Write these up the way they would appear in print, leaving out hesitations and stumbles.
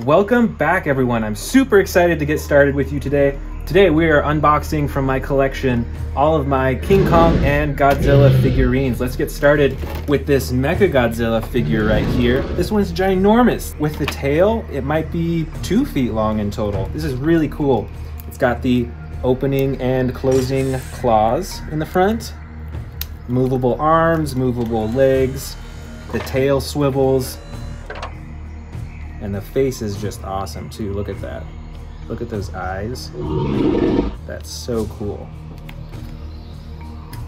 Welcome back, everyone. I'm super excited to get started with you today. Today we are unboxing from my collection all of my King Kong and Godzilla figurines. Let's get started with this Mechagodzilla figure right here. This one's ginormous. With the tail, it might be 2 feet long in total. This is really cool. It's got the opening and closing claws in the front, movable arms, movable legs, the tail swivels, and the face is just awesome too. Look at that. Look at those eyes. That's so cool.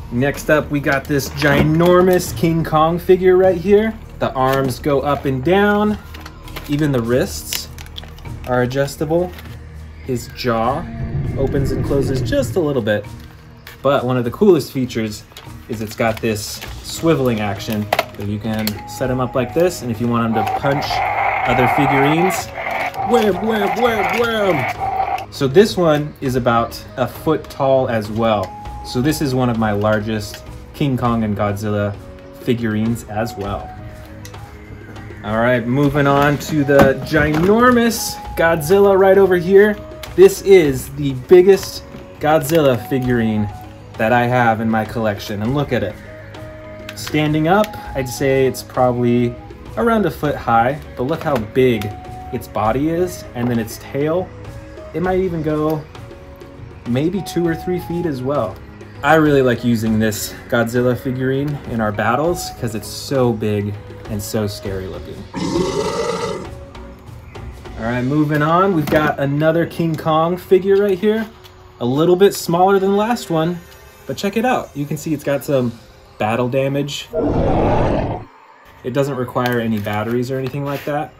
Next up, we got this ginormous King Kong figure right here. The arms go up and down. Even the wrists are adjustable. His jaw opens and closes just a little bit. But one of the coolest features is it's got this swiveling action. So you can set him up like this, and if you want him to punch other figurines, wham, wham, wham, wham. So this one is about a foot tall as well. So this is one of my largest King Kong and Godzilla figurines as well. All right, moving on to the ginormous Godzilla right over here. This is the biggest Godzilla figurine that I have in my collection, and look at it. Standing up, I'd say it's probably around a foot high, but look how big its body is, and then its tail. It might even go maybe 2 or 3 feet as well. I really like using this Godzilla figurine in our battles because it's so big and so scary looking. All right, moving on, we've got another King Kong figure right here. A little bit smaller than the last one, but check it out. You can see it's got some battle damage. It doesn't require any batteries or anything like that,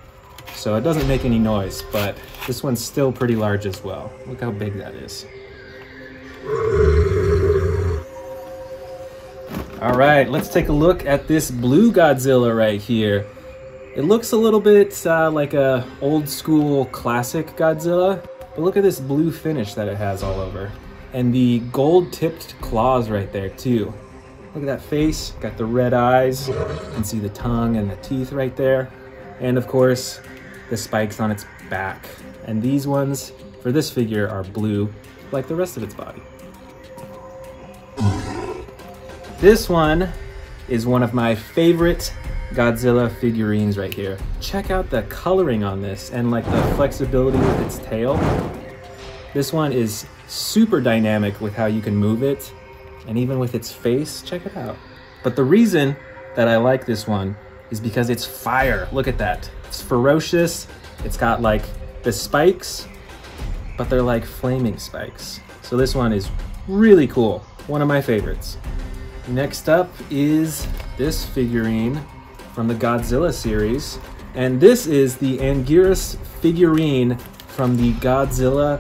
so it doesn't make any noise, but this one's still pretty large as well. Look how big that is. All right, let's take a look at this blue Godzilla right here. It looks a little bit like a old school classic Godzilla, but look at this blue finish that it has all over. And the gold tipped claws right there too. Look at that face, got the red eyes. You can see the tongue and the teeth right there. And of course, the spikes on its back. And these ones, for this figure, are blue, like the rest of its body. This one is one of my favorite Godzilla figurines right here. Check out the coloring on this and like the flexibility with its tail. This one is super dynamic with how you can move it. And even with its face, check it out. But the reason that I like this one is because it's fire. Look at that. It's ferocious. It's got like the spikes, but they're like flaming spikes. So this one is really cool. One of my favorites. Next up is this figurine from the Godzilla series. And this is the Anguirus Figurine from the Godzilla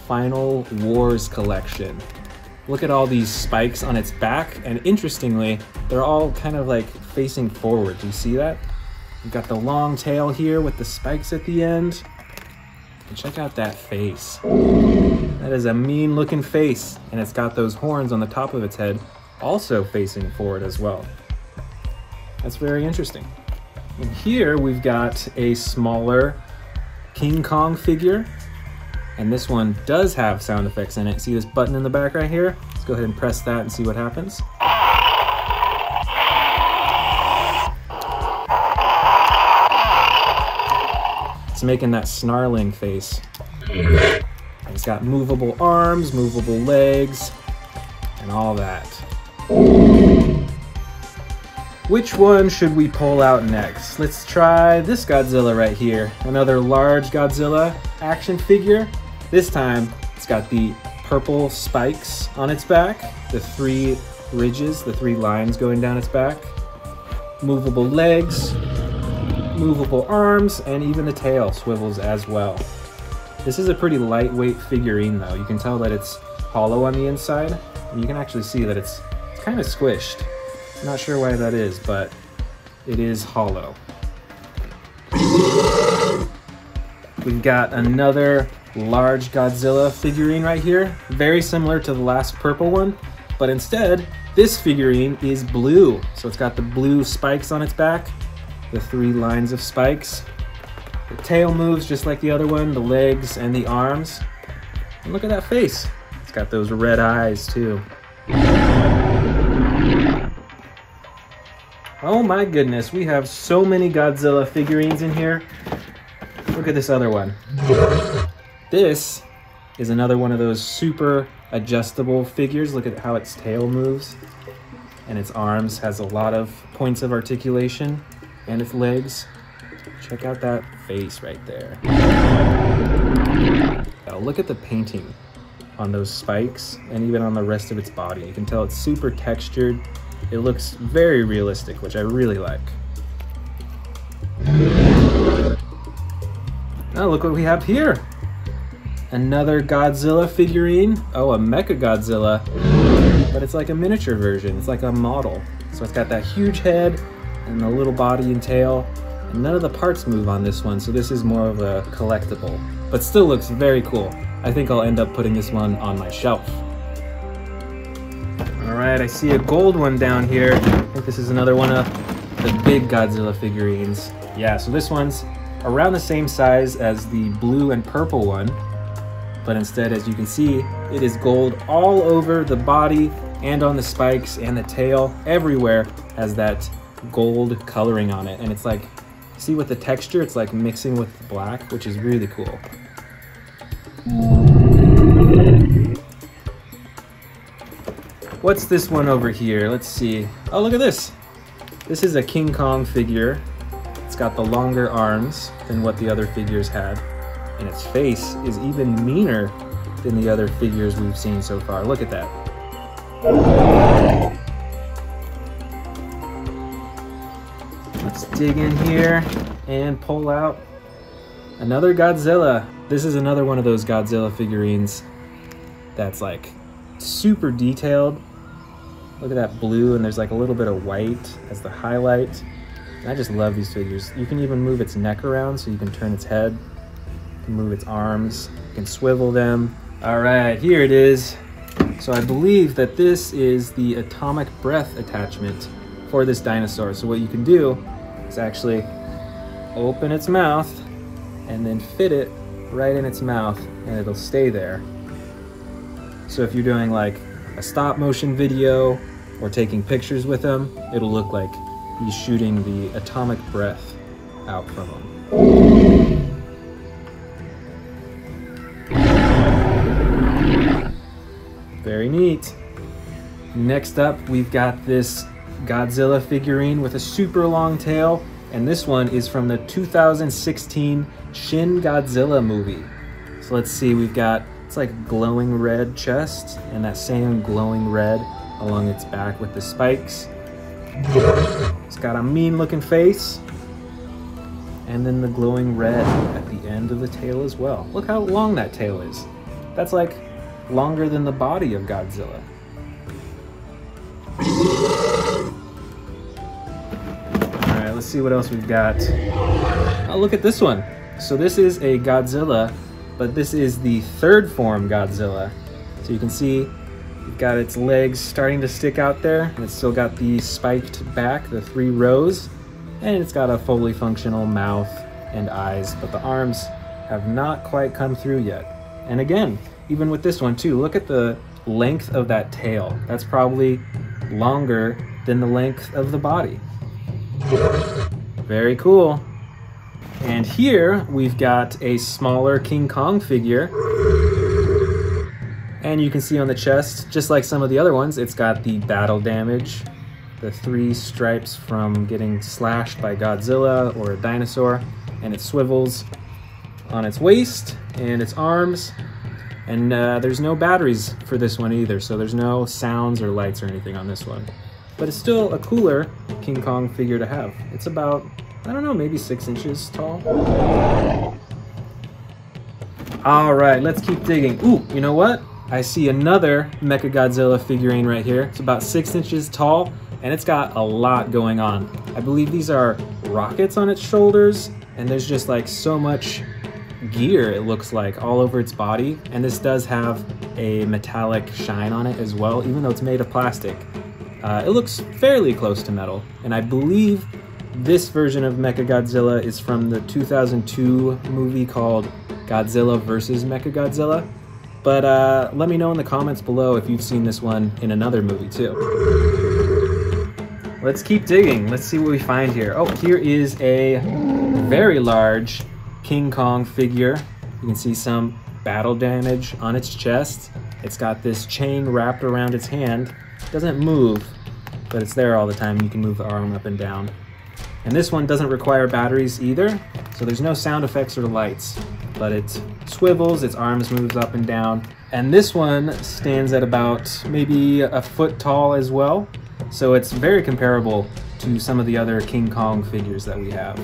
Final Wars collection. Look at all these spikes on its back, and interestingly, they're all kind of like facing forward. Do you see that? We've got the long tail here with the spikes at the end. And check out that face. That is a mean looking face, and it's got those horns on the top of its head, also facing forward as well. That's very interesting. And here we've got a smaller King Kong figure. And this one does have sound effects in it. See this button in the back right here? Let's go ahead and press that and see what happens. It's making that snarling face. And it's got movable arms, movable legs, and all that. Which one should we pull out next? Let's try this Godzilla right here. Another large Godzilla action figure. This time, it's got the purple spikes on its back, the 3 ridges, the 3 lines going down its back, movable legs, movable arms, and even the tail swivels as well. This is a pretty lightweight figurine though. You can tell that it's hollow on the inside, and you can actually see that it's kind of squished. Not sure why that is, but it is hollow. We've got another large Godzilla figurine right here, very similar to the last purple one, but instead this figurine is blue. So it's got the blue spikes on its back, the 3 lines of spikes, The tail moves just like the other one, the legs and the arms. And look at that face. It's got those red eyes too. Oh my goodness, we have so many Godzilla figurines in here. Look at this other one. This is another one of those super adjustable figures. Look at how its tail moves. And its arms has a lot of points of articulation. And its legs. Check out that face right there. Now look at the painting on those spikes and even on the rest of its body. You can tell it's super textured. It looks very realistic, which I really like. Now look what we have here. Another Godzilla figurine. Oh, a Mechagodzilla. But it's like a miniature version. It's like a model. So it's got that huge head and the little body and tail. And none of the parts move on this one, so this is more of a collectible. But still looks very cool. I think I'll end up putting this one on my shelf. Alright, I see a gold one down here. I think this is another one of the big Godzilla figurines. Yeah, so this one's around the same size as the blue and purple one. But instead, as you can see, it is gold all over the body and on the spikes and the tail. Everywhere has that gold coloring on it. And it's like, see with the texture, it's like mixing with black, which is really cool. What's this one over here? Let's see. Oh, look at this. This is a King Kong figure. It's got the longer arms than what the other figures had. And its face is even meaner than the other figures we've seen so far. Look at that. Let's dig in here and pull out another Godzilla. This is another one of those Godzilla figurines that's like super detailed. Look at that blue, and there's like a little bit of white as the highlight. And I just love these figures. You can even move its neck around so you can turn its head. You can move its arms. You can swivel them. All right, here it is. So I believe that this is the atomic breath attachment for this dinosaur. So what you can do is actually open its mouth and then fit it right in its mouth, and it'll stay there. So if you're doing like a stop motion video or taking pictures with him, it'll look like he's shooting the atomic breath out from him. Very neat. Next up, we've got this Godzilla figurine with a super long tail, and this one is from the 2016 Shin Godzilla movie. So let's see, we've got, it's like glowing red chest and that same glowing red along its back with the spikes. It's got a mean looking face, and then the glowing red at the end of the tail as well. Look how long that tail is. That's like longer than the body of Godzilla. All right, let's see what else we've got. Oh, look at this one. So this is a Godzilla, but this is the third form Godzilla. So you can see you've got its legs starting to stick out there, and it's still got the spiked back, the 3 rows, and it's got a fully functional mouth and eyes, but the arms have not quite come through yet. And again, even with this one too, look at the length of that tail. That's probably longer than the length of the body. Very cool. And here we've got a smaller King Kong figure. And you can see on the chest, just like some of the other ones, it's got the battle damage, the 3 stripes from getting slashed by Godzilla or a dinosaur, and it swivels on its waist and its arms. And there's no batteries for this one either, so there's no sounds or lights or anything on this one. But it's still a cooler King Kong figure to have. It's about, I don't know, maybe 6 inches tall. All right, let's keep digging. Ooh, you know what? I see another Mechagodzilla figurine right here. It's about 6 inches tall, and it's got a lot going on. I believe these are rockets on its shoulders, and there's just like so much gear, it looks like, all over its body. And this does have a metallic shine on it as well, even though it's made of plastic. It looks fairly close to metal, and I believe This version of Mechagodzilla is from the 2002 movie called Godzilla vs. Mechagodzilla. But let me know in the comments below if you've seen this one in another movie too. Let's keep digging. Let's see what we find here. Oh, here is a very large King Kong figure. You can see some battle damage on its chest. It's got this chain wrapped around its hand. It doesn't move, but it's there all the time. You can move the arm up and down. And this one doesn't require batteries either, so there's no sound effects or lights, but it swivels, its arms moves up and down. And this one stands at about maybe a foot tall as well, so it's very comparable to some of the other King Kong figures that we have.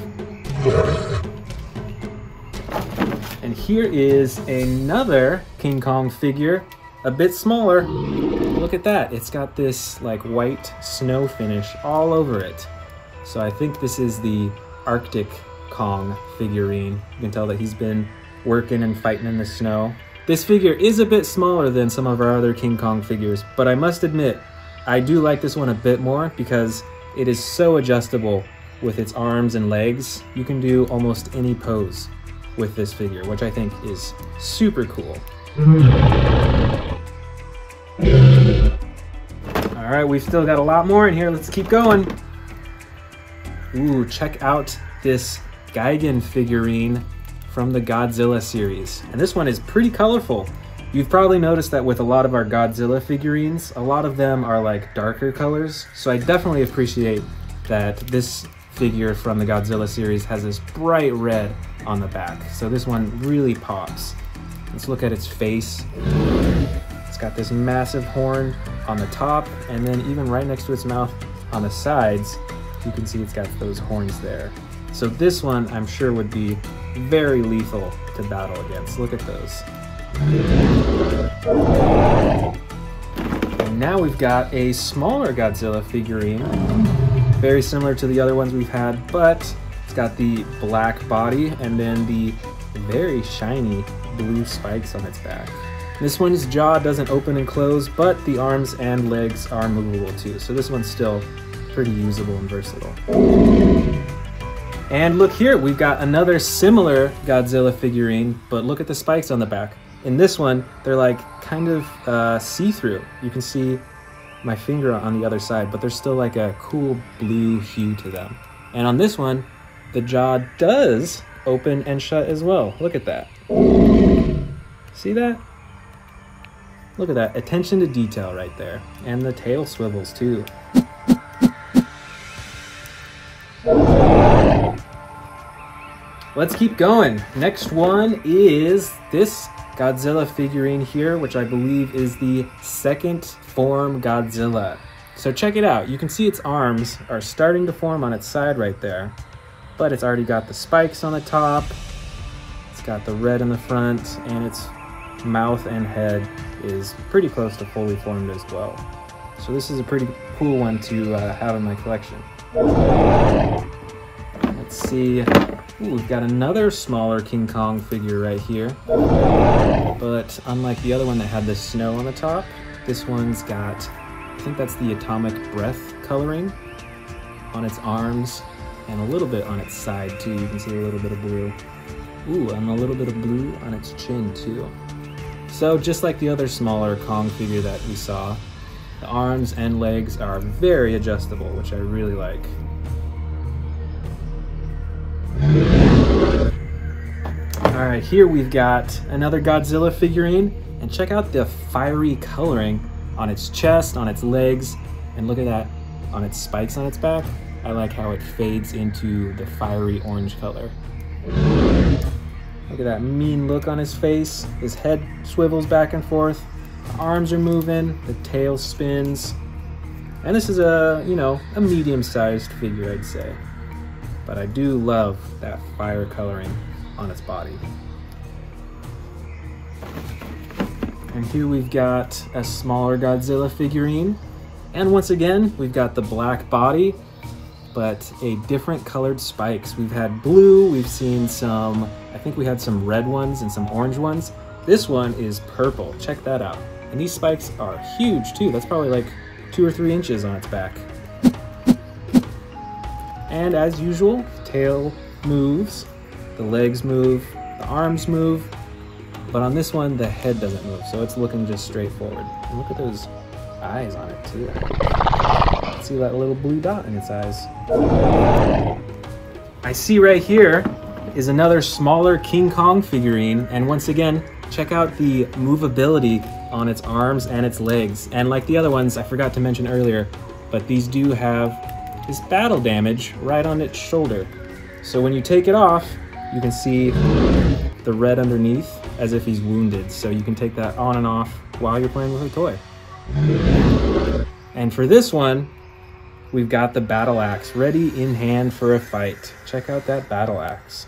And here is another King Kong figure, a bit smaller. Look at that, it's got this like white snow finish all over it. So I think this is the Arctic Kong figurine. You can tell that he's been working and fighting in the snow. This figure is a bit smaller than some of our other King Kong figures, but I must admit, I do like this one a bit more because it is so adjustable with its arms and legs. You can do almost any pose with this figure, which I think is super cool. All right, we've still got a lot more in here. Let's keep going. Ooh, check out this Gigan figurine from the Godzilla series. And this one is pretty colorful. You've probably noticed that with a lot of our Godzilla figurines, a lot of them are like darker colors. So I definitely appreciate that this figure from the Godzilla series has this bright red on the back. So this one really pops. Let's look at its face. It's got this massive horn on the top, and then even right next to its mouth on the sides, you can see it's got those horns there. So this one, I'm sure, would be very lethal to battle against. Look at those. And now we've got a smaller Godzilla figurine, very similar to the other ones we've had, but it's got the black body and then the very shiny blue spikes on its back. This one's jaw doesn't open and close, but the arms and legs are movable too. So this one's still pretty usable and versatile. And look here, we've got another similar Godzilla figurine, but look at the spikes on the back. In this one, they're like kind of see-through. You can see my finger on the other side, but there's still like a cool blue hue to them. And on this one, the jaw does open and shut as well. Look at that. See that? Look at that, attention to detail right there. And the tail swivels too. Let's keep going. Next one is this Godzilla figurine here, which I believe is the second form Godzilla. So check it out. You can see its arms are starting to form on its side right there, but it's already got the spikes on the top. It's got the red in the front, and its mouth and head is pretty close to fully formed as well. So this is a pretty cool one to have in my collection. Let's see. Ooh, we've got another smaller King Kong figure right here. But unlike the other one that had the snow on the top, this one's got, I think that's the atomic breath coloring on its arms and a little bit on its side too. You can see a little bit of blue. Ooh, and a little bit of blue on its chin too. So just like the other smaller Kong figure that we saw, the arms and legs are very adjustable, which I really like. All right, here we've got another Godzilla figurine, and check out the fiery coloring on its chest, on its legs, and look at that on its spikes on its back. I like how it fades into the fiery orange color. Look at that mean look on his face. His head swivels back and forth. The arms are moving, the tail spins. And this is a, you know, a medium-sized figure, I'd say. But I do love that fire coloring on its body. And here we've got a smaller Godzilla figurine. And once again, we've got the black body, but a different colored spikes. We've had blue, we've seen some, I think we had some red ones and some orange ones. This one is purple, check that out. And these spikes are huge too. That's probably like 2 or 3 inches on its back. And as usual, tail moves, the legs move, the arms move, but on this one, the head doesn't move, so it's looking just straight forward. And look at those eyes on it too. See that little blue dot in its eyes. I see right here is another smaller King Kong figurine, and once again, check out the movability on its arms and its legs. And like the other ones, I forgot to mention earlier, but these do have this battle damage right on its shoulder. So when you take it off, you can see the red underneath as if he's wounded. So you can take that on and off while you're playing with a toy. And for this one, we've got the battle axe ready in hand for a fight. Check out that battle axe.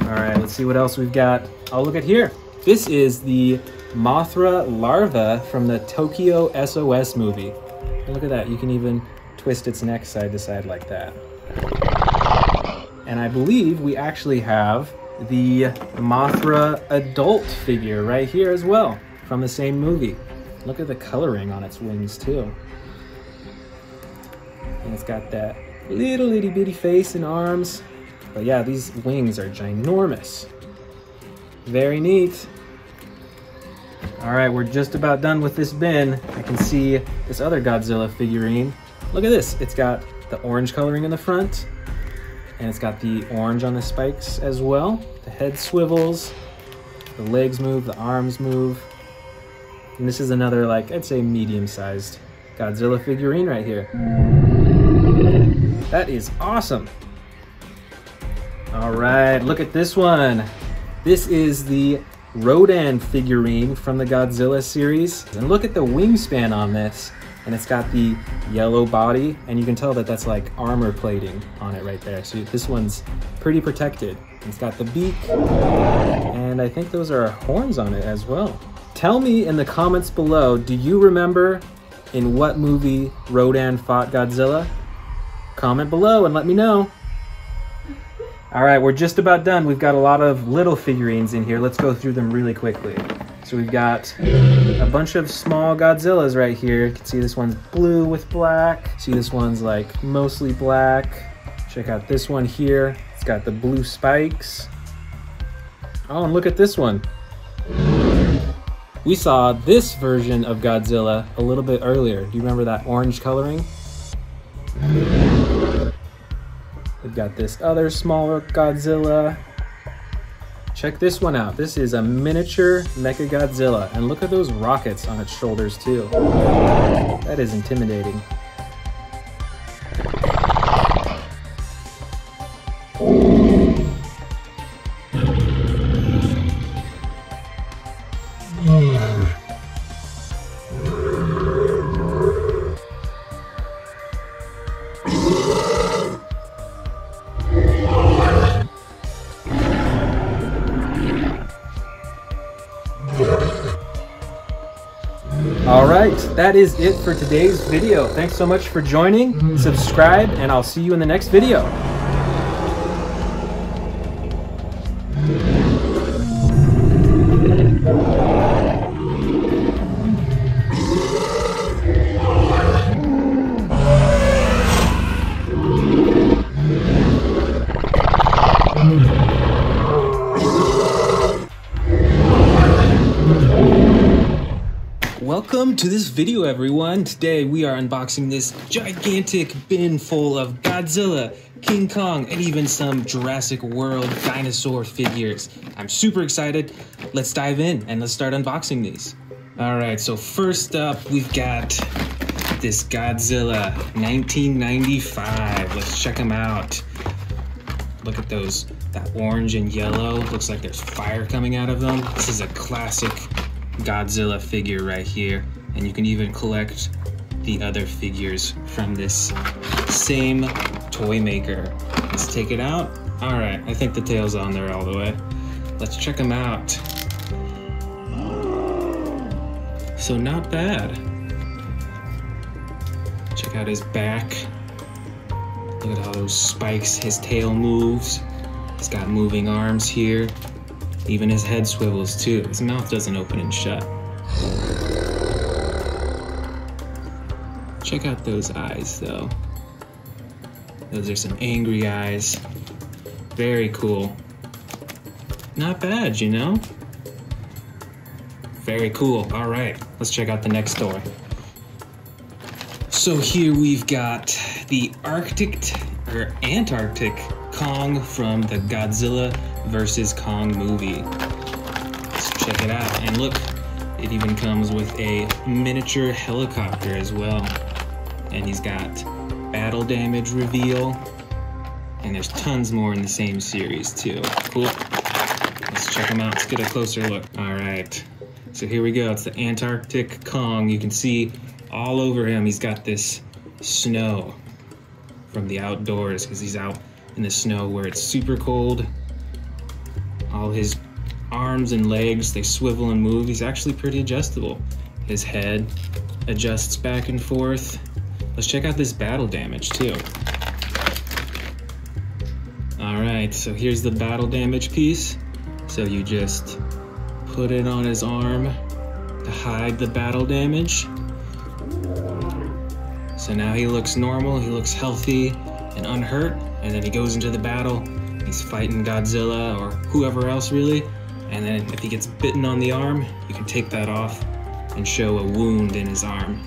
Alright, let's see what else we've got. Oh, look at here. This is the Mothra Larva from the Tokyo SOS movie. And look at that, you can even twist its neck side to side like that. And I believe we actually have the Mothra adult figure right here as well, from the same movie. Look at the coloring on its wings too. And it's got that little itty bitty face and arms. But yeah, these wings are ginormous. Very neat. All right, we're just about done with this bin. I can see this other Godzilla figurine. Look at this, it's got the orange coloring in the front, and it's got the orange on the spikes as well. The head swivels, the legs move, the arms move. And this is another, like, I'd say medium-sized Godzilla figurine right here. That is awesome. All right, look at this one. This is the Radon figurine from the Godzilla series. And look at the wingspan on this. And it's got the yellow body, and you can tell that that's like armor plating on it right there. So this one's pretty protected. It's got the beak, and I think those are horns on it as well. Tell me in the comments below, do you remember in what movie Radon fought Godzilla? Comment below and let me know. All right, we're just about done. We've got a lot of little figurines in here. Let's go through them really quickly. So we've got a bunch of small Godzillas right here. You can see this one's blue with black. See this one's like mostly black. Check out this one here. It's got the blue spikes. Oh, and look at this one. We saw this version of Godzilla a little bit earlier. Do you remember that orange coloring? We've got this other smaller Godzilla. Check this one out. This is a miniature Mechagodzilla, and look at those rockets on its shoulders too. That is intimidating. Alright, that is it for today's video. Thanks so much for joining. Subscribe, and I'll see you in the next video. Welcome to this video, everyone. Today we are unboxing this gigantic bin full of Godzilla, King Kong, and even some Jurassic World dinosaur figures. I'm super excited. Let's dive in and let's start unboxing these. All right, so first up we've got this Godzilla 1995. Let's check them out. Look at those, that orange and yellow. Looks like there's fire coming out of them. This is a classic Godzilla figure right here, and you can even collect the other figures from this same toy maker. Let's take it out. All right, I think the tail's on there all the way. Let's check them out. So not bad. Check out his back. Look at all those spikes. His tail moves. He's got moving arms here. Even his head swivels too. His mouth doesn't open and shut. Check out those eyes though. Those are some angry eyes. Very cool. Not bad, you know? Very cool. All right, let's check out the next toy. So here we've got the Antarctic Kong from the Godzilla vs. Kong movie. Let's check it out. And look, it even comes with a miniature helicopter as well. And he's got battle damage reveal. And there's tons more in the same series too. Cool. Let's check them out. Let's get a closer look. All right. So here we go. It's the Antarctic Kong. You can see all over him, he's got this snow from the outdoors because he's out in the snow where it's super cold. All his arms and legs, they swivel and move. He's actually pretty adjustable. His head adjusts back and forth. Let's check out this battle damage too. All right, so here's the battle damage piece. So you just put it on his arm to hide the battle damage. So now he looks normal, he looks healthy and unhurt, and then he goes into the battle. He's fighting Godzilla or whoever else really, and then if he gets bitten on the arm, you can take that off and show a wound in his arm.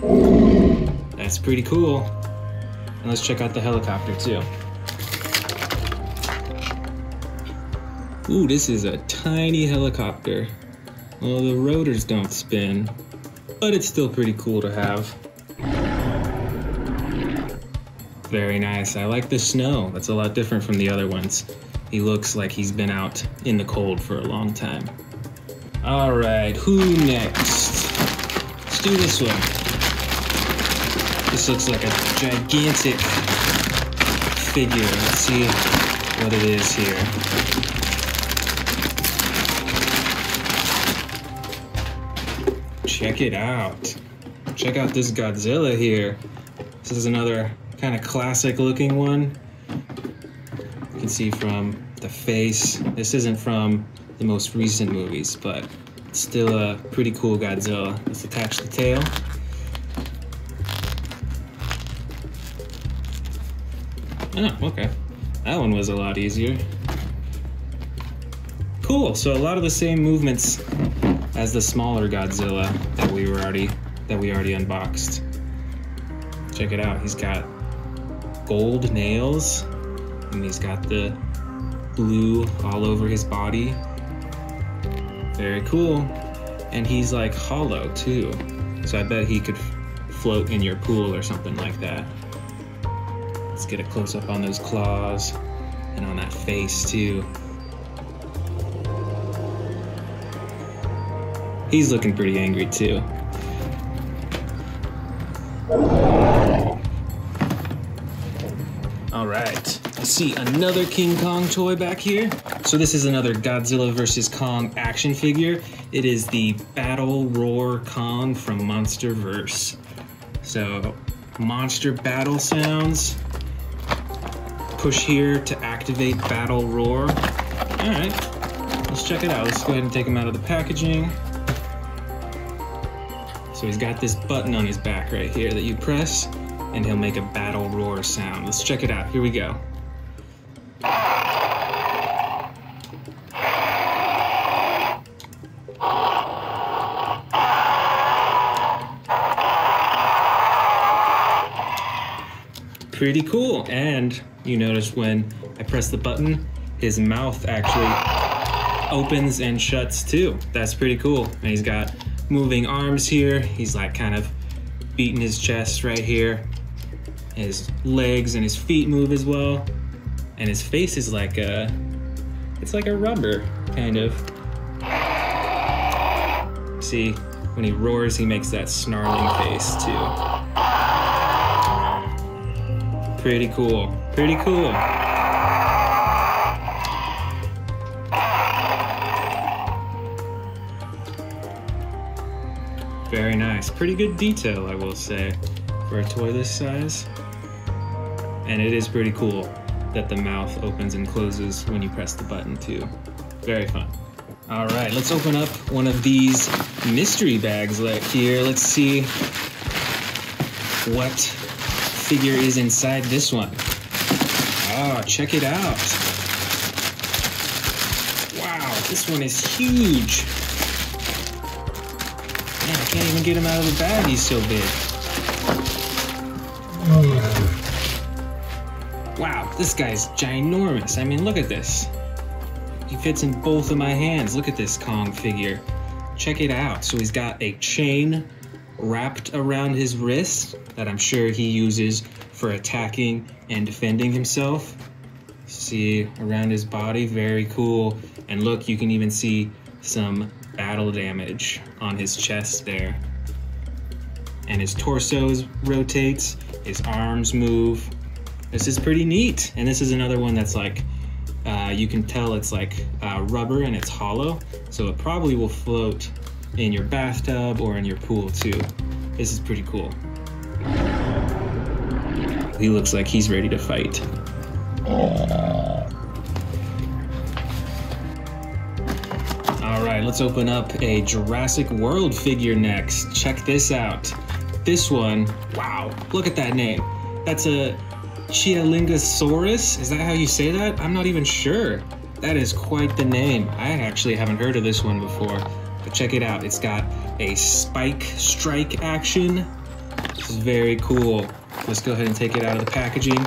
That's pretty cool. And let's check out the helicopter too. Ooh, this is a tiny helicopter. Well, the rotors don't spin, but it's still pretty cool to have. Very nice. I like the snow. That's a lot different from the other ones. He looks like he's been out in the cold for a long time. All right, who next? Let's do this one. This looks like a gigantic figure. Let's see what it is here. Check it out. Check out this Godzilla here. This is another kind of classic looking one. You can see from the face. This isn't from the most recent movies, but it's still a pretty cool Godzilla. Let's attach the tail. Oh, okay. That one was a lot easier. Cool, so a lot of the same movements as the smaller Godzilla that we already unboxed. Check it out. He's got gold nails, and he's got the blue all over his body. Very cool. And he's like hollow too, so I bet he could float in your pool or something like that. Let's get a close up on those claws and on that face too. He's looking pretty angry too. All right, I see another King Kong toy back here. So this is another Godzilla vs. Kong action figure. It is the Battle Roar Kong from Monsterverse. So monster battle sounds. Push here to activate Battle Roar. All right, let's check it out. Let's go ahead and take him out of the packaging. So he's got this button on his back right here that you press, and he'll make a battle roar sound. Let's check it out. Here we go. Pretty cool. And you notice when I press the button, his mouth actually opens and shuts too. That's pretty cool. And he's got moving arms here. He's like kind of beating his chest right here. His legs and his feet move as well. And his face is like it's like a rubber, kind of. See, when he roars, he makes that snarling face too. Pretty cool, pretty cool. Very nice. Pretty good detail, I will say, for a toy this size. And it is pretty cool that the mouth opens and closes when you press the button too. Very fun. All right, let's open up one of these mystery bags here. Let's see what figure is inside this one. Oh, check it out. Wow, this one is huge. Man, I can't even get him out of the bag, he's so big. Wow, this guy's ginormous. I mean, look at this. He fits in both of my hands. Look at this Kong figure. Check it out. So he's got a chain wrapped around his wrist that I'm sure he uses for attacking and defending himself. See around his body, very cool. And look, you can even see some battle damage on his chest there. And his torso rotates, his arms move. This is pretty neat. And this is another one that's like, you can tell it's like rubber and it's hollow. So it probably will float in your bathtub or in your pool too. This is pretty cool. He looks like he's ready to fight. All right, let's open up a Jurassic World figure next. Check this out. This one, wow, look at that name. That's a Chia Lingasaurus. Is that how you say that? I'm not even sure. That is quite the name. I actually haven't heard of this one before, but check it out. It's got a spike strike action. This is very cool. Let's go ahead and take it out of the packaging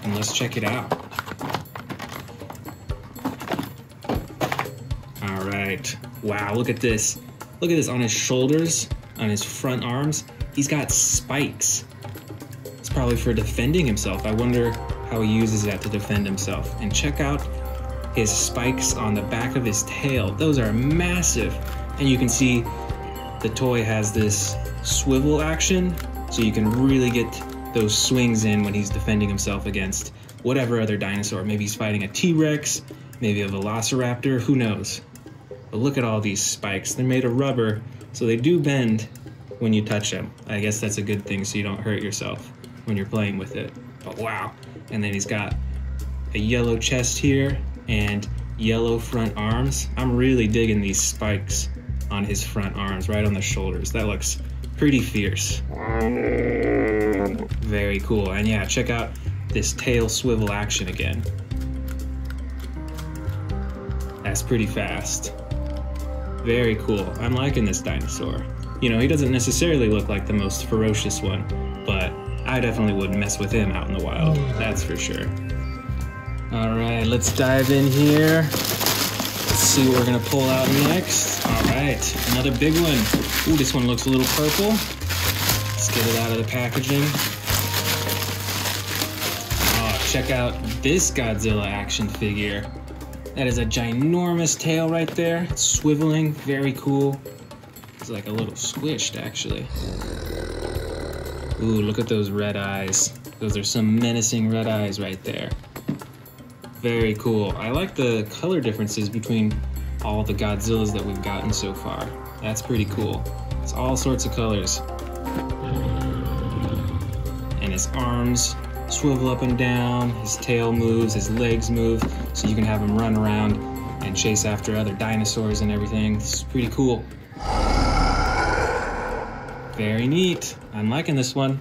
and let's check it out. All right. Wow, look at this. Look at this on his shoulders, on his front arms. He's got spikes. It's probably for defending himself. I wonder how he uses that to defend himself. And check out his spikes on the back of his tail. Those are massive. And you can see the toy has this swivel action, so you can really get those swings in when he's defending himself against whatever other dinosaur. Maybe he's fighting a T-Rex, maybe a Velociraptor, who knows? But look at all these spikes. They're made of rubber, so they do bend when you touch them. I guess that's a good thing so you don't hurt yourself when you're playing with it. But wow. And then he's got a yellow chest here and yellow front arms. I'm really digging these spikes on his front arms, right on the shoulders. That looks pretty fierce. Very cool. And yeah, check out this tail swivel action again. That's pretty fast. Very cool. I'm liking this dinosaur. You know, he doesn't necessarily look like the most ferocious one, but I definitely wouldn't mess with him out in the wild. That's for sure. All right, let's dive in here. Let's see what we're gonna pull out next. All right, another big one. Ooh, this one looks a little purple. Let's get it out of the packaging. Oh, check out this Godzilla action figure. That is a ginormous tail right there. It's swiveling, very cool. It's like a little squished, actually. Ooh, look at those red eyes. Those are some menacing red eyes right there. Very cool. I like the color differences between all the Godzillas that we've gotten so far. That's pretty cool. It's all sorts of colors. And his arms swivel up and down, his tail moves, his legs move, so you can have him run around and chase after other dinosaurs and everything. This is pretty cool. Very neat. I'm liking this one.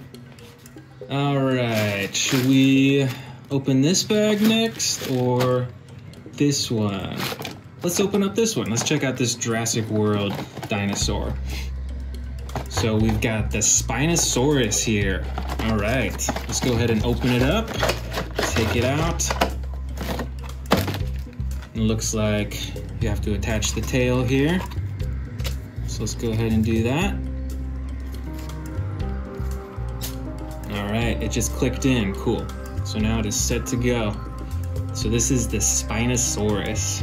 All right, should we open this bag next or this one? Let's open up this one. Let's check out this Jurassic World dinosaur. So we've got the Spinosaurus here. All right, let's go ahead and open it up. Take it out. It looks like you have to attach the tail here. So let's go ahead and do that. All right, it just clicked in, cool. So now it is set to go. So this is the Spinosaurus.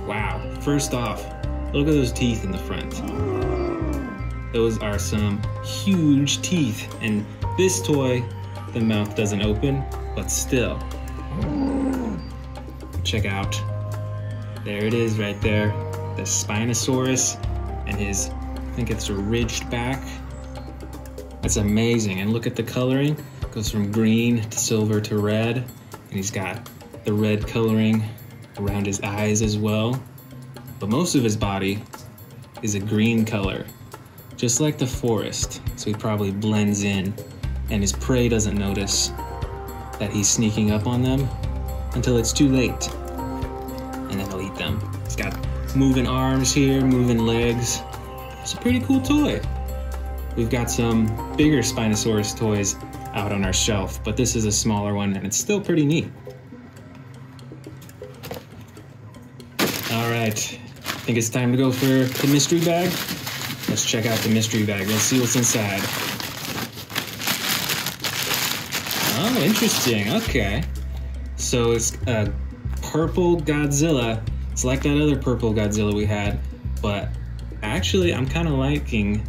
Wow, first off, look at those teeth in the front. Those are some huge teeth. And this toy, the mouth doesn't open, but still. Check out, there it is right there. The Spinosaurus and his, I think it's a ridged back. That's amazing, and look at the coloring. It goes from green to silver to red, and he's got the red coloring around his eyes as well. But most of his body is a green color, just like the forest, so he probably blends in and his prey doesn't notice that he's sneaking up on them until it's too late, and then he'll eat them. It's got moving arms here, moving legs. It's a pretty cool toy. We've got some bigger Spinosaurus toys out on our shelf, but this is a smaller one and it's still pretty neat. All right, I think it's time to go for the mystery bag. Let's check out the mystery bag. Let's see what's inside. Oh, interesting, okay. So it's a purple Godzilla. It's like that other purple Godzilla we had, but actually I'm kind of liking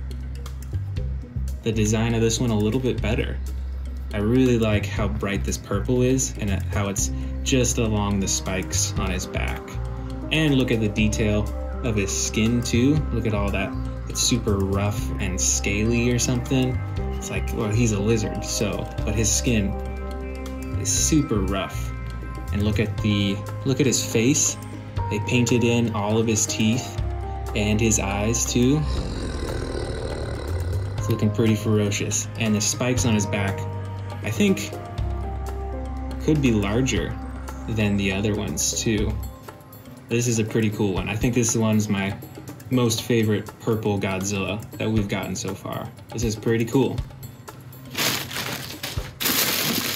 the design of this one a little bit better. I really like how bright this purple is and how it's just along the spikes on his back. And look at the detail of his skin too. Look at all that. It's super rough and scaly or something. It's like, well, he's a lizard, so, but his skin is super rough. And look at his face. They painted in all of his teeth and his eyes too. It's looking pretty ferocious. And the spikes on his back, I think, could be larger than the other ones too. This is a pretty cool one. I think this one's my most favorite purple Godzilla that we've gotten so far. This is pretty cool.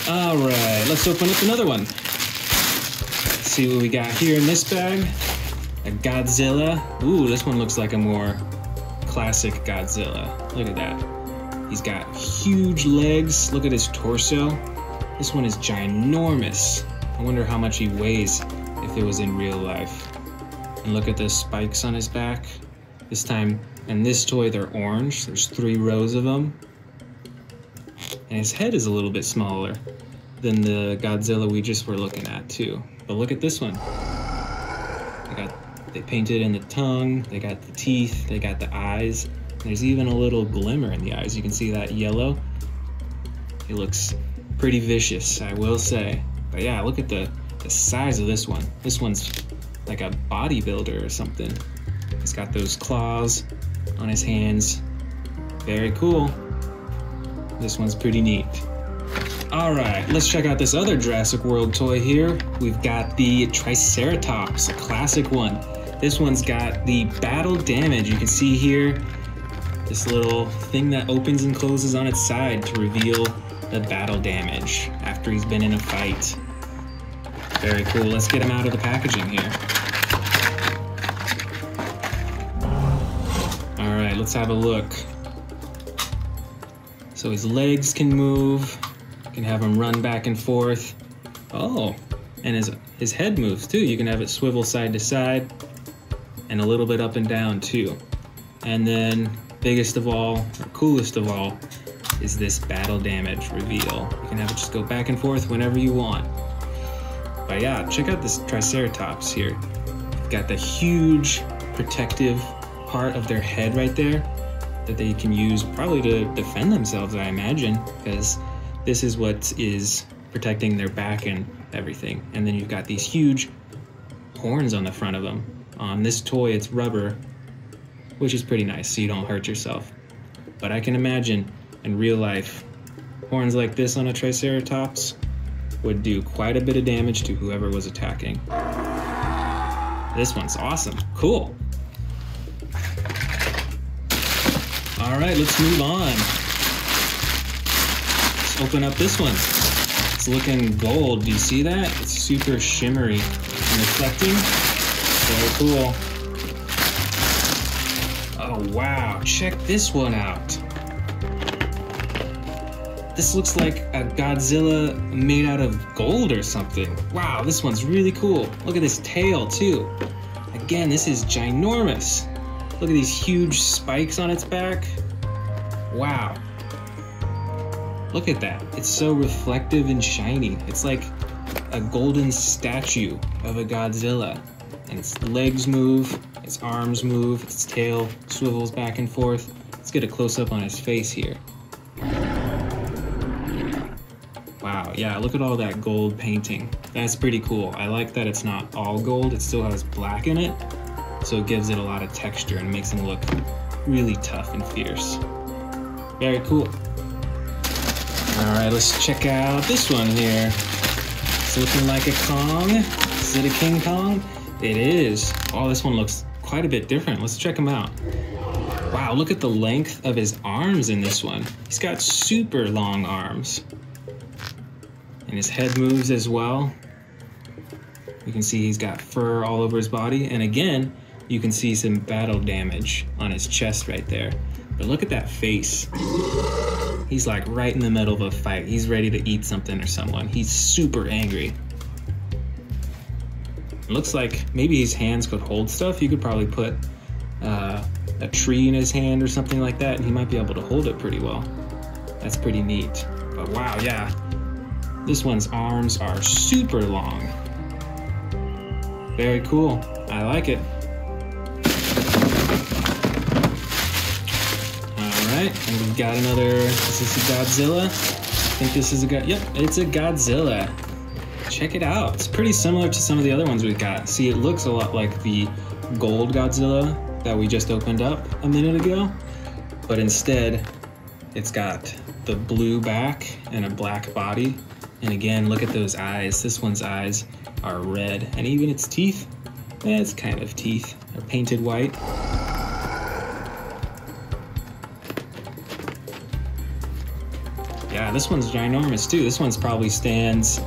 All right, let's open up another one. Let's see what we got here in this bag. A Godzilla. Ooh, this one looks like a more classic Godzilla. Look at that. He's got huge legs. Look at his torso. This one is ginormous. I wonder how much he weighs if it was in real life. And look at the spikes on his back. This time, in this toy, they're orange. There's 3 rows of them. And his head is a little bit smaller than the Godzilla we just were looking at too. But look at this one. They painted in the tongue, they got the teeth, they got the eyes. There's even a little glimmer in the eyes. You can see that yellow. It looks pretty vicious, I will say. But yeah, look at the size of this one. This one's like a bodybuilder or something. He's got those claws on his hands. Very cool. This one's pretty neat. All right, let's check out this other Jurassic World toy here. We've got the Triceratops, a classic one. This one's got the battle damage. You can see here, this little thing that opens and closes on its side to reveal the battle damage after he's been in a fight. Very cool. Let's get him out of the packaging here. All right, let's have a look. So his legs can move. You can have him run back and forth. Oh, and his head moves too. You can have it swivel side to side and a little bit up and down too. And then biggest of all, or coolest of all, is this battle damage reveal. You can have it just go back and forth whenever you want. But yeah, check out this Triceratops here. Got the huge protective part of their head right there that they can use probably to defend themselves, I imagine, because this is what is protecting their back and everything. And then you've got these huge horns on the front of them. On this toy, it's rubber, which is pretty nice, so you don't hurt yourself. But I can imagine in real life, horns like this on a Triceratops would do quite a bit of damage to whoever was attacking. This one's awesome. Cool. All right, let's move on. Let's open up this one. It's looking gold. Do you see that? It's super shimmery and reflecting. Very cool. Oh, wow. Check this one out. This looks like a Godzilla made out of gold or something. Wow, this one's really cool. Look at this tail, too. Again, this is ginormous. Look at these huge spikes on its back. Wow. Look at that. It's so reflective and shiny. It's like a golden statue of a Godzilla. And its legs move, its arms move, its tail swivels back and forth. Let's get a close-up on his face here. Wow, yeah, look at all that gold painting. That's pretty cool. I like that it's not all gold, it still has black in it, so it gives it a lot of texture and makes him look really tough and fierce. Very cool. All right, let's check out this one here. It's looking like a Kong. Is it a King Kong? It is. Oh, this one looks quite a bit different. Let's check him out. Wow, look at the length of his arms in this one. He's got super long arms. And his head moves as well. You can see he's got fur all over his body. And again, you can see some battle damage on his chest right there. But look at that face. He's like right in the middle of a fight. He's ready to eat something or someone. He's super angry. It looks like maybe his hands could hold stuff. You could probably put a tree in his hand or something like that, and he might be able to hold it pretty well. That's pretty neat. But wow, yeah. This one's arms are super long. Very cool. I like it. Alright, and we've got another, is this a Godzilla? I think this is a yep, it's a Godzilla. Check it out. It's pretty similar to some of the other ones we've got. See, it looks a lot like the gold Godzilla that we just opened up a minute ago, but instead it's got the blue back and a black body. And again, look at those eyes. This one's eyes are red, and even its teeth, it's kind of teeth, are painted white. Yeah, this one's ginormous too. This one's probably stands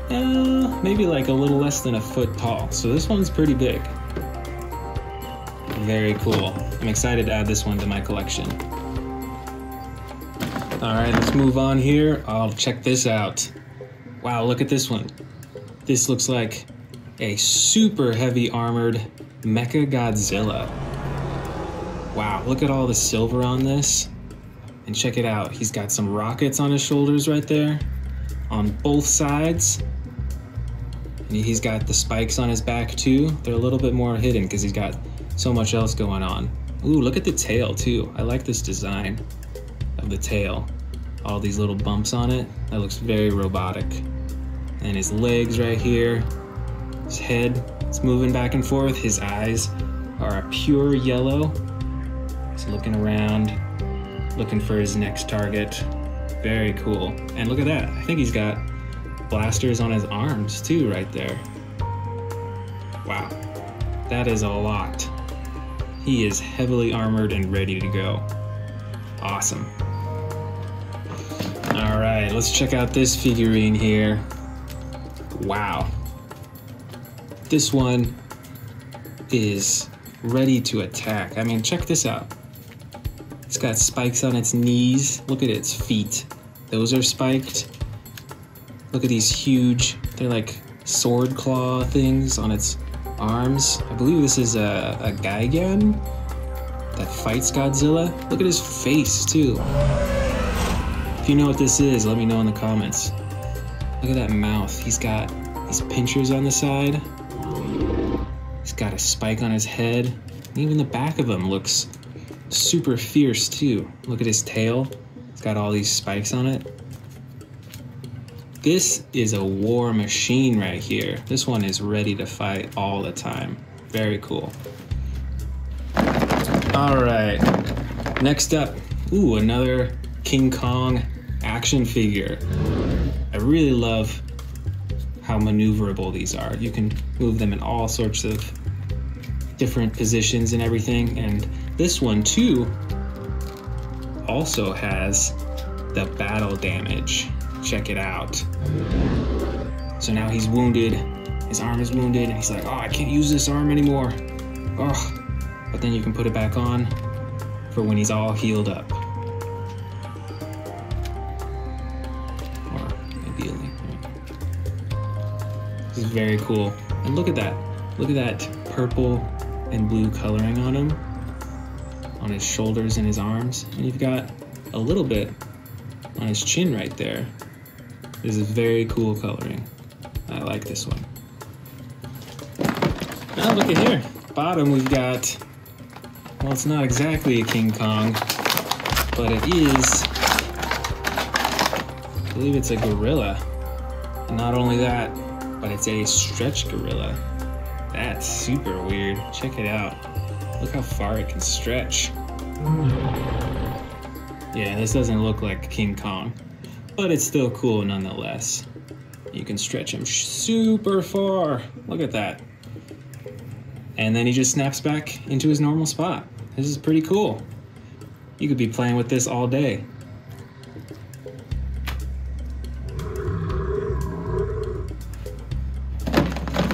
maybe like a little less than a foot tall. So this one's pretty big. Very cool. I'm excited to add this one to my collection. All right, let's move on here. I'll check this out. Wow, look at this one. This looks like a super heavy armored Mechagodzilla. Wow, look at all the silver on this. And check it out. He's got some rockets on his shoulders right there on both sides. And he's got the spikes on his back too. They're a little bit more hidden because he's got so much else going on. Ooh, look at the tail too. I like this design of the tail. All these little bumps on it. That looks very robotic. And his legs right here. His head, it's moving back and forth. His eyes are a pure yellow. He's looking around, looking for his next target. Very cool. And look at that. I think he's got blasters on his arms too right there. Wow. That is a lot. He is heavily armored and ready to go. Awesome. All right, let's check out this figurine here. Wow. This one is ready to attack. I mean, check this out. It's got spikes on its knees. Look at its feet. Those are spiked. Look at these huge, they're like sword claw things on its arms. I believe this is a Gigan that fights Godzilla. Look at his face too. If you know what this is, let me know in the comments. Look at that mouth. He's got these pinchers on the side. He's got a spike on his head. And even the back of him looks super fierce too. Look at his tail. It's got all these spikes on it. This is a war machine right here. This one is ready to fight all the time. Very cool. All right, next up, ooh, another King Kong action figure. I really love how maneuverable these are. You can move them in all sorts of different positions and everything. And this one too also has the battle damage. Check it out. So now he's wounded, his arm is wounded, and he's like, oh, I can't use this arm anymore. Oh, but then you can put it back on for when he's all healed up. Or ideally. This is very cool. And look at that. Look at that purple and blue coloring on him, on his shoulders and his arms. And you've got a little bit on his chin right there. This is very cool coloring. I like this one. Now look at here. Bottom we've got, well, it's not exactly a King Kong, but it is, I believe it's a gorilla. And not only that, but it's a stretch gorilla. That's super weird. Check it out. Look how far it can stretch. Yeah, this doesn't look like King Kong. but it's still cool nonetheless. You can stretch him super far. Look at that. And then he just snaps back into his normal spot. This is pretty cool. You could be playing with this all day.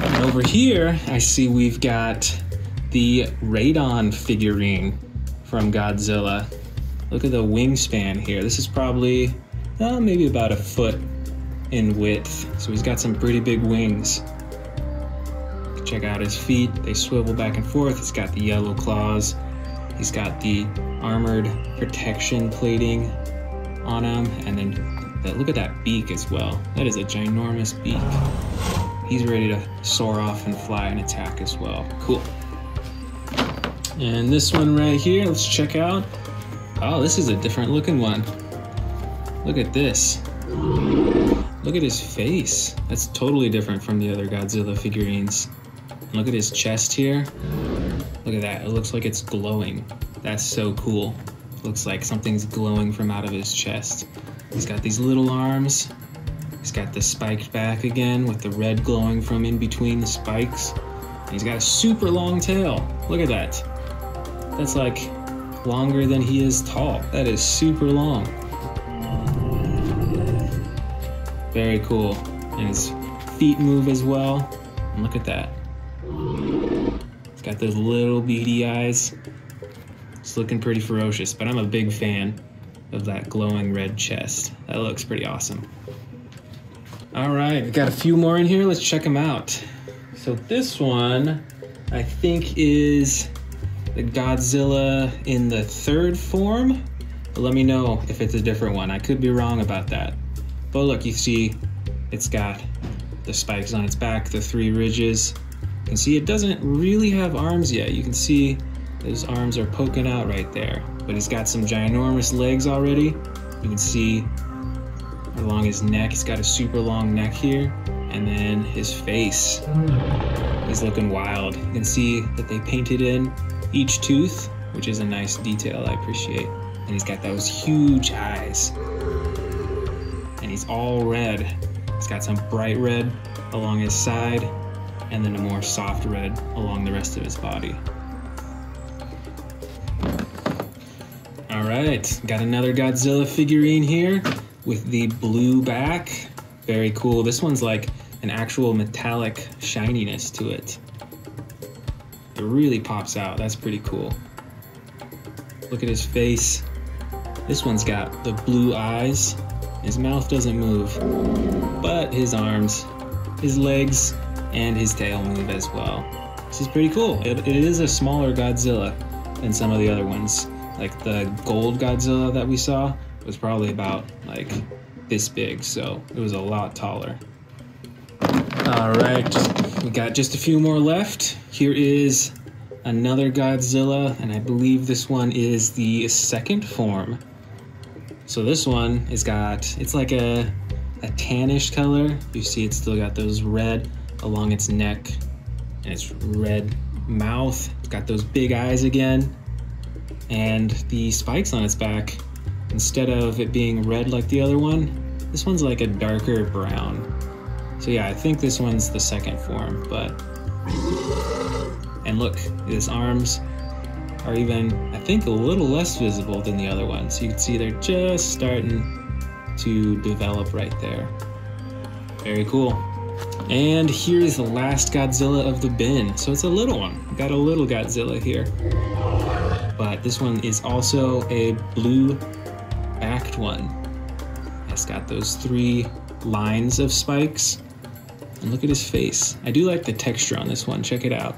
And over here, I see we've got the Radon figurine from Godzilla. Look at the wingspan here. This is probably maybe about a foot in width. So he's got some pretty big wings. Check out his feet. They swivel back and forth. He's got the yellow claws. He's got the armored protection plating on him. And then look at that beak as well. That is a ginormous beak. He's ready to soar off and fly and attack as well. Cool. And this one right here, let's check out. Oh, this is a different looking one. Look at this. Look at his face. That's totally different from the other Godzilla figurines. And look at his chest here. Look at that. It looks like it's glowing. That's so cool. Looks like something's glowing from out of his chest. He's got these little arms. He's got the spiked back again with the red glowing from in between the spikes. And he's got a super long tail. Look at that. That's like longer than he is tall. That is super long. Very cool. And his feet move as well. And look at that. He's got those little beady eyes. It's looking pretty ferocious, but I'm a big fan of that glowing red chest. That looks pretty awesome. All right, we've got a few more in here. Let's check them out. So this one, I think, is the Godzilla in the third form. But let me know if it's a different one. I could be wrong about that. But look, you see it's got the spikes on its back, the three ridges. You can see it doesn't really have arms yet. You can see those arms are poking out right there. But he's got some ginormous legs already. You can see along his neck, he's got a super long neck here. And then his face is looking wild. You can see that they painted in each tooth, which is a nice detail I appreciate. And he's got those huge eyes. And he's all red. He's got some bright red along his side, and then a more soft red along the rest of his body. All right, got another Godzilla figurine here with the blue back. Very cool. This one's like an actual metallic shininess to it. It really pops out. That's pretty cool. Look at his face. This one's got the blue eyes. His mouth doesn't move, but his arms, his legs, and his tail move as well. This is pretty cool. It is a smaller Godzilla than some of the other ones. Like the gold Godzilla that we saw was probably about like this big, so it was a lot taller. All right, we got just a few more left. Here is another Godzilla, and I believe this one is the second form. So this one is it's like a tannish color. You see it's still got those red along its neck and its red mouth. It's got those big eyes again. And the spikes on its back, instead of it being red like the other one, this one's like a darker brown. So yeah, I think this one's the second form, and look, his arms are even, I think, a little less visible than the other ones. So you can see they're just starting to develop right there. Very cool. And here's the last Godzilla of the bin. So it's a little one. We got a little Godzilla here. But this one is also a blue-backed one. It's got those three lines of spikes. And look at his face. I do like the texture on this one. Check it out.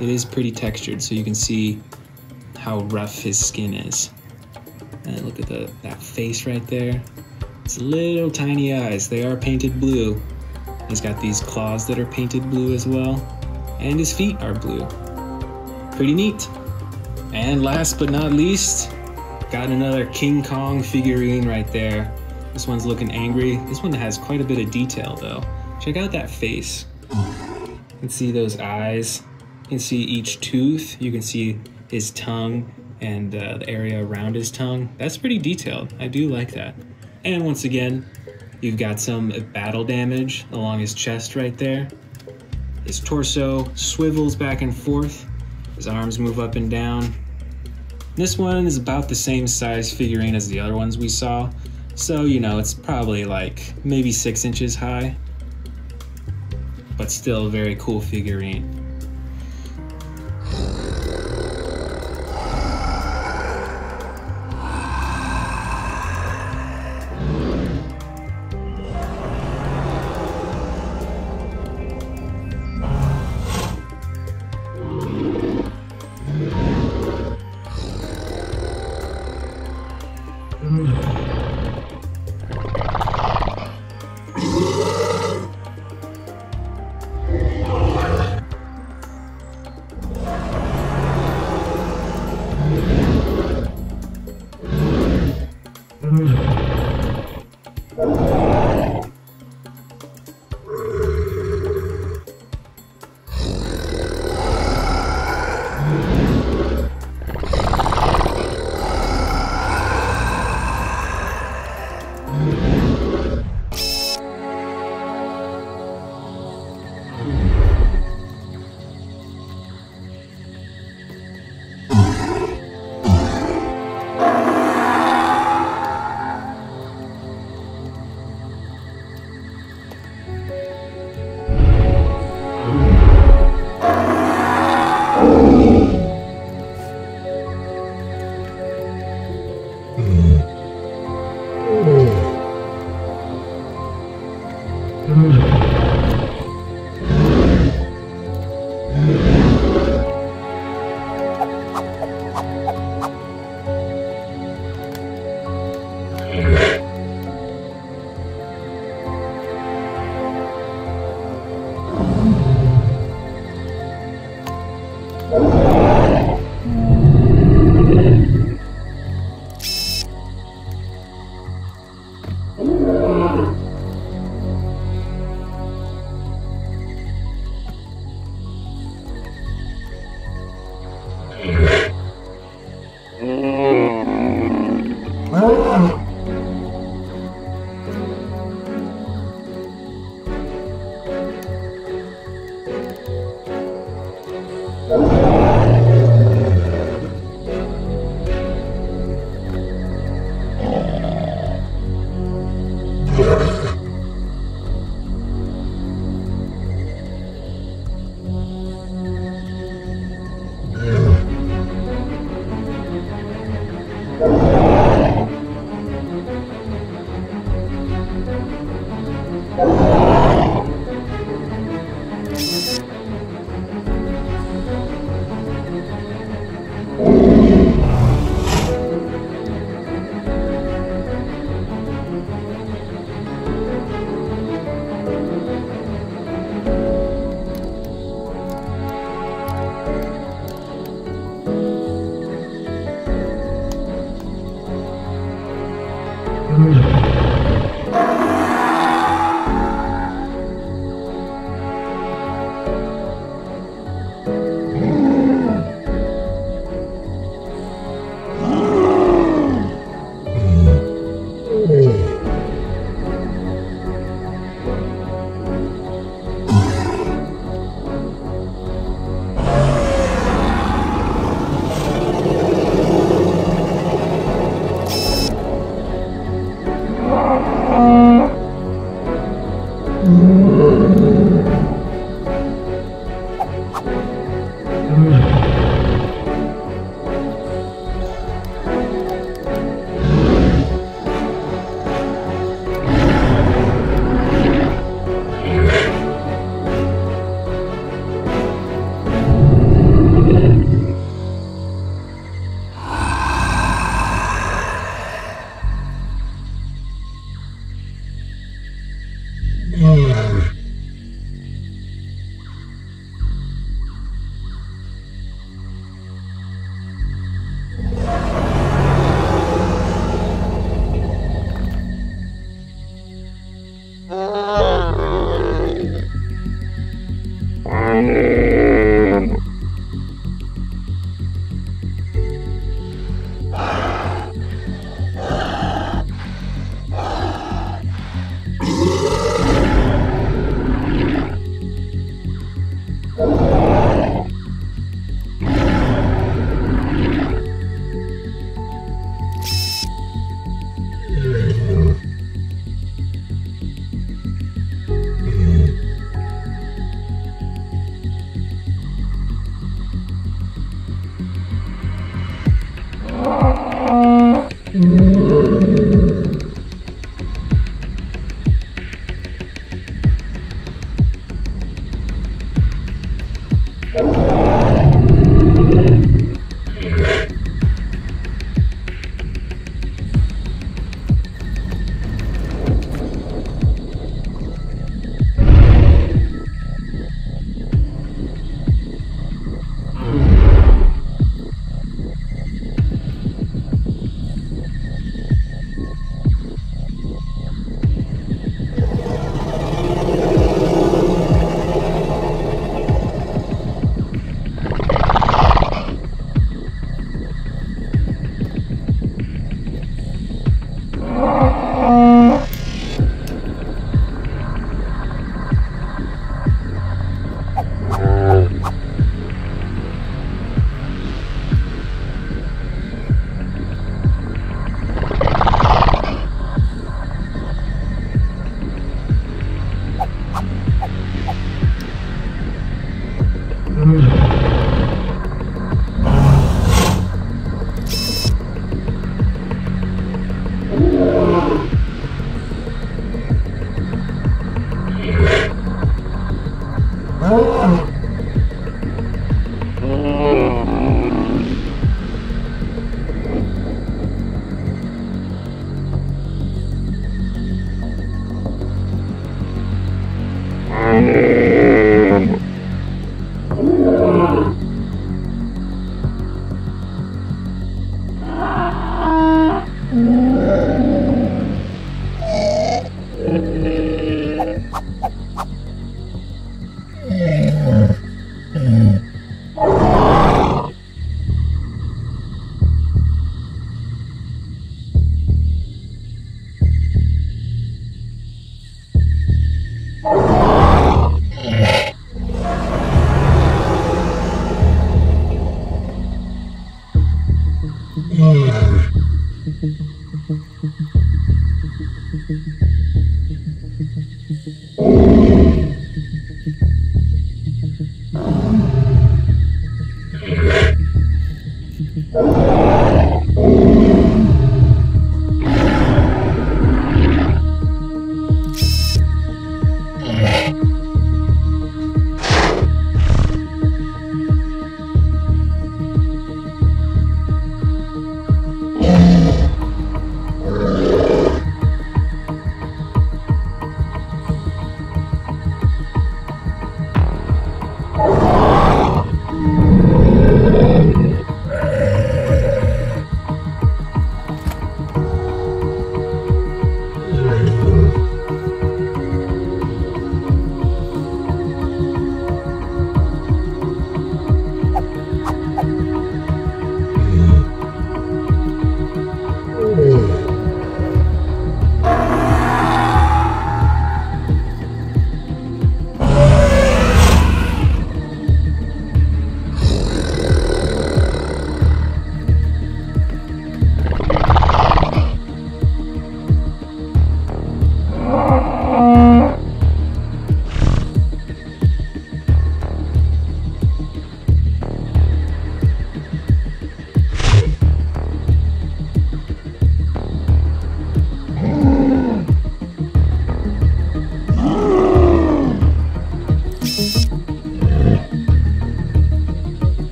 It is pretty textured, so you can see how rough his skin is. And look at that face right there. It's little tiny eyes. They are painted blue. He's got these claws that are painted blue as well. And his feet are blue. Pretty neat. And last but not least, got another King Kong figurine right there. This one's looking angry. This one has quite a bit of detail though. Check out that face. You can see those eyes. You can see each tooth. You can see his tongue and the area around his tongue. That's pretty detailed. I do like that. And once again, you've got some battle damage along his chest right there. His torso swivels back and forth. His arms move up and down. This one is about the same size figurine as the other ones we saw. So, you know, it's probably like maybe 6 inches high. But still a very cool figurine. MORE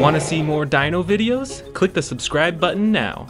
Want to see more dino videos? Click the subscribe button now.